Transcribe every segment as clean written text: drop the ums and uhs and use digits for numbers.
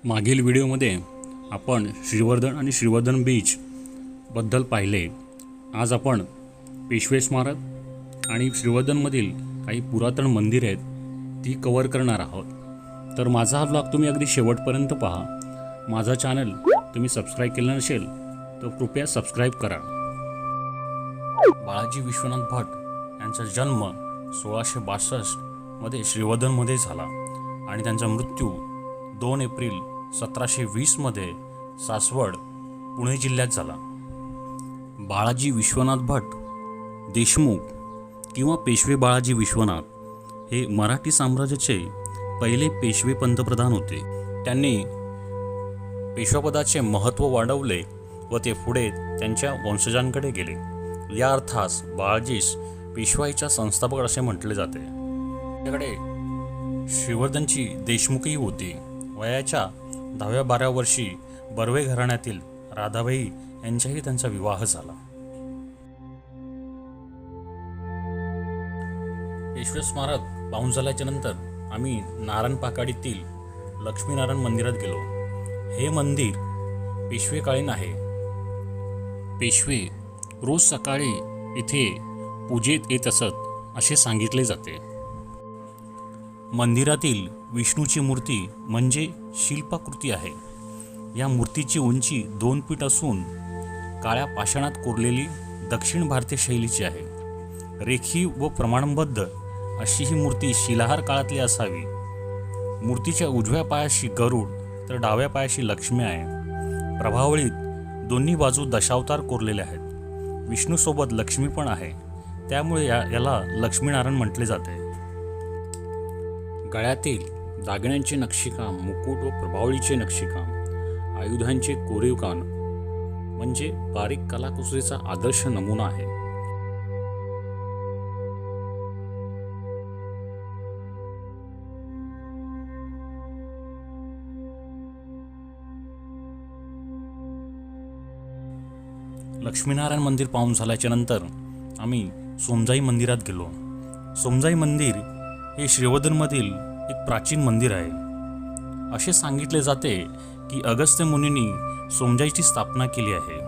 मागील व्हिडिओमध्ये आपण श्रीवर्धन आणि श्रीवर्धन बीच बद्दल पाहिले। आज आपण पेशवे स्मारक आणि श्रीवर्धनमधील काही पुरातन मंदिरे आहेत ती कव्हर करणार आहोत। तर माझा हा व्लॉग तुम्ही अगदी शेवटपर्यंत पहा। माझा चॅनल तुम्ही सबस्क्राइब केलं नसेल तर कृपया सबस्क्राइब करा। बाळाजी विश्वनाथ भट यांचा जन्म 1662 मध्ये श्रीवर्धनमध्ये झाला आणि त्यांचा मृत्यू 2 एप्रिल 1720 मध्ये सासवड पुणे जिल्ह्यात झाला। बाळाजी विश्वनाथ भट देशमुख किंवा पेशवे बाळाजी विश्वनाथ हे मराठी साम्राज्याचे पहिले पेशवे पंतप्रधान होते। त्यांनी पेशवापदाचे महत्त्व वाढवले व ते पुढे त्यांच्या वंशजांकडे गेले। या अर्थास बाळाजीस पेशवाईच्या संस्थापक असे म्हटले जाते। त्याकडे श्रीवर्धनची देशमुखी होती। वयाच्या 10व्या-12व्या वर्षी बर्वे घराण्यातील राधाबाई यांच्याही त्यांचा विवाह झाला। पेशवे स्मारक पाहून झाल्याच्या नंतर आम्ही नारायणपाकाडीतील लक्ष्मीनारायण मंदिरात गेलो। हे मंदिर पेशवेकालीन आहे। पेशवे रोज सकाळी इथे पूजेत येत असत असे सांगितले जाते। मंदिरातील विष्णूची मूर्ती म्हणजे शिल्पाकृती आहे। या मूर्तीची उंची 2 फूट असून काळ्या पाषाणात कोरलेली दक्षिण भारतीय शैलीची आहे। रेखीव व प्रमाणबद्ध अशी ही मूर्ती शिलाहार काळातली असावी। मूर्तीच्या उजव्या पायाशी गरुड तर डाव्या पायाशी लक्ष्मी आहे। प्रभावळीत दोन्ही बाजू दशावतार कोरलेले आहेत। विष्णूसोबत लक्ष्मी पण आहे, त्यामुळे याला लक्ष्मीनारायण म्हटले जाते। गळ्यातील दागिन्यांचे नक्षीकाम, मुकुट व प्रभावळीचे नक्षीकाम, आयुधांचे कोरीवकाम म्हणजे बारीक कलाकुसरीचा आदर्श नमुना आहे। लक्ष्मीनारायण मंदिर पाहून झाल्याच्या नंतर आम्ही सोमजाई मंदिरात गेलो। सोमजाई मंदिर हे श्रीवर्धनमधील एक प्राचीन मंदिर आहे। असे सांगितले जाते की अगस्त्य मुनींनी सोमजाईची स्थापना केली आहे।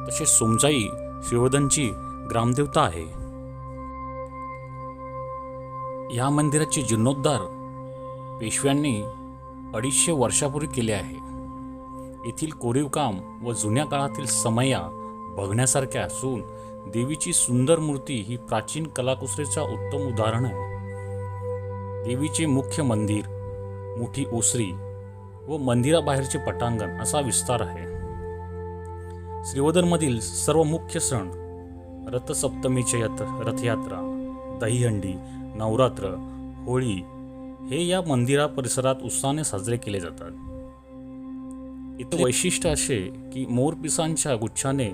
तसेच सोमजाई श्रीवर्धनची ग्रामदेवता आहे। या मंदिराचे जीर्णोद्धार पेशव्यांनी 250 वर्षापूर्वी केले आहे। येथील कोरीवकाम व जुन्या काळातील समया बघण्यासारख्या असून देवीची सुंदर मूर्ती ही प्राचीन कलाकुसरीचा उत्तम उदाहरण आहे। देवीचे मुख्य मंदिर, मोठी ओसरी व मंदिराबाहेरचे पटांगण असा विस्तार आहे। श्रीवर्धनमधील सर्व मुख्य सण रथसप्तमीचे रथयात्रा, दहीहंडी, नवरात्र, होळी हे या मंदिरा परिसरात उत्साहाने साजरे केले जातात। इथे वैशिष्ट्य असे की मोरपिसांच्या गुच्छाने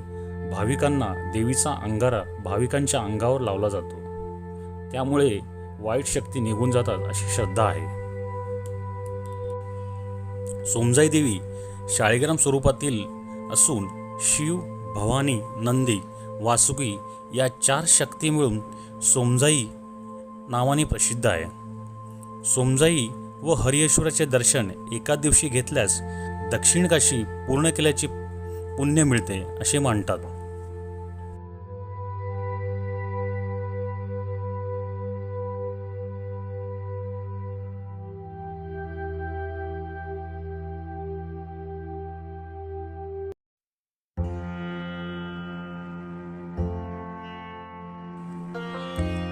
भाविकांना देवीचा अंगारा भाविकांच्या अंगावर लावला जातो, त्यामुळे वाईट शक्ती निघून जातात अशी श्रद्धा आहे। सोमजाई देवी शाळीग्राम स्वरूपातील असून शिव, भवानी, नंदी, वासुकी या 4 शक्ती मिळून सोमजाई नावाने प्रसिद्ध आहे। सोमजाई व हरिहरेश्वराचे दर्शन एका दिवशी घेतल्यास दक्षिण काशी पूर्ण केल्याचे पुण्य मिळते असे मानतात।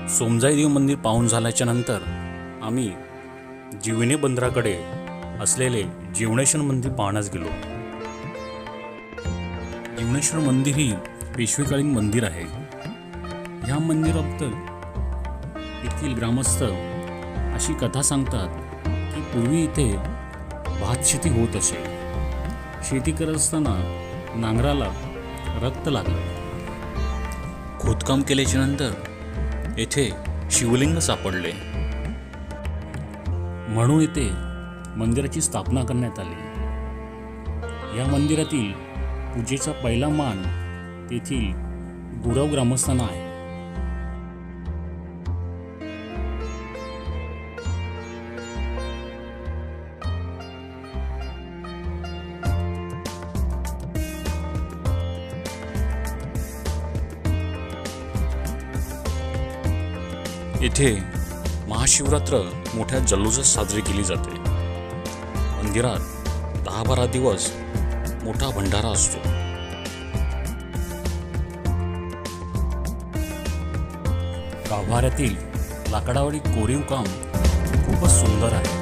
सोमजाई देवी मंदिर पाहून झाल्याच्या नंतर आम्ही जीवने बंदराकडे असलेले जीवनेश्वर मंदिर पाहण्यास गेलो। जीवनेश्वर मंदिर ही पेशवेकालीन मंदिर आहे। या मंदिराबद्दल येथील ग्रामस्थ अशी कथा सांगतात की पूर्वी इथे भात शेती होत असे। शेती करत असताना नांगराला रक्त लागलं। खोदकाम केल्याच्या नंतर येथे शिवलिंग सापडले, म्हणून येथे मंदिराची स्थापना करण्यात आली। या मंदिरातील पूजेचा पहिला मान तेथील गुरव ग्रामस्थांना आहे। येथे महाशिवरात्र मोठ्या जल्लोषात साजरी केली जाते. मंदिरात 10-12 दिवस मोठा भंडारा असतो. गाभाऱ्यातील लाकडावरील कोरीव काम खूपच सुंदर आहे.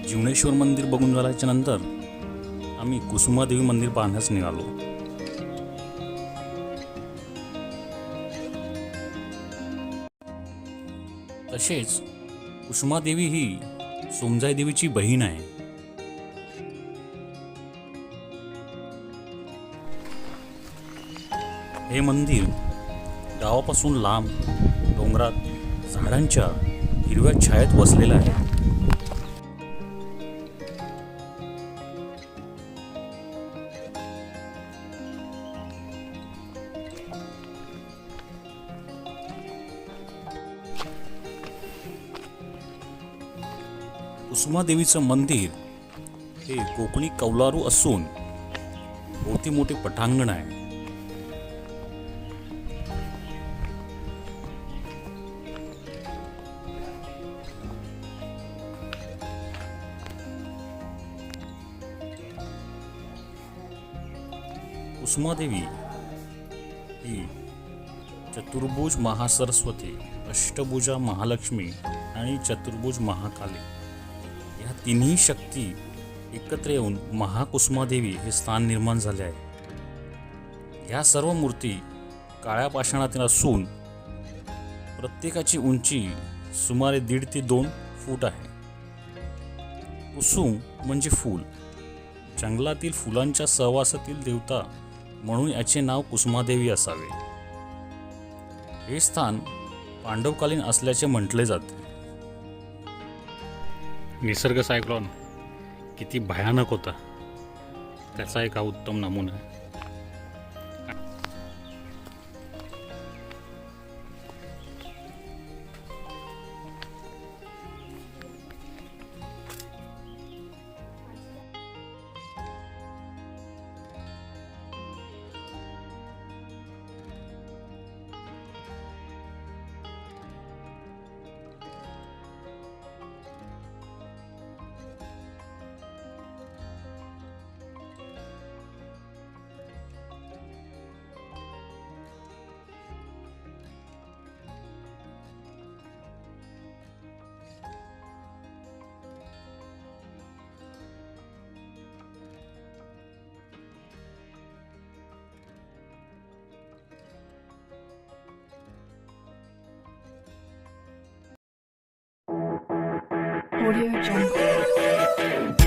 जीवनेश्वर मंदिर बघून झाल्याच्या नंतर आम्ही कुसुमादेवी मंदिर पाहण्यास निघालो. तसेच कुसुमादेवी ही सोमजाई देवीची बहीण आहे. हे मंदिर गावापासून लांब डोंगरात झाडांच्या हिरव्या छायेत वसलेलं आहे. कुसुमादेवीचं मंदिर हे कोकणी कौलारू असून भोवती मोठे पटांगण आहे. कुसुमादेवी ही चतुर्भुज महासरस्वती, अष्टभुजा महालक्ष्मी आणि चतुर्भुज महाकाली या तिन्ही शक्ती एकत्र येऊन महाकुसुमादेवी हे स्थान निर्माण झाले आहे. ह्या सर्व मूर्ती काळ्या पाषाणातील असून प्रत्येकाची उंची सुमारे 1.5 ते 2 फूट आहे. कुसुम म्हणजे फूल, जंगलातील फुलांच्या सहवासातील देवता म्हणून याचे नाव कुसुमादेवी असावे. हे स्थान पांडवकालीन असल्याचे म्हटले जाते. निसर्ग सायक्लॉन किती भयानक होता त्याचा एक उत्तम नमुना आहे. Audio Jungle.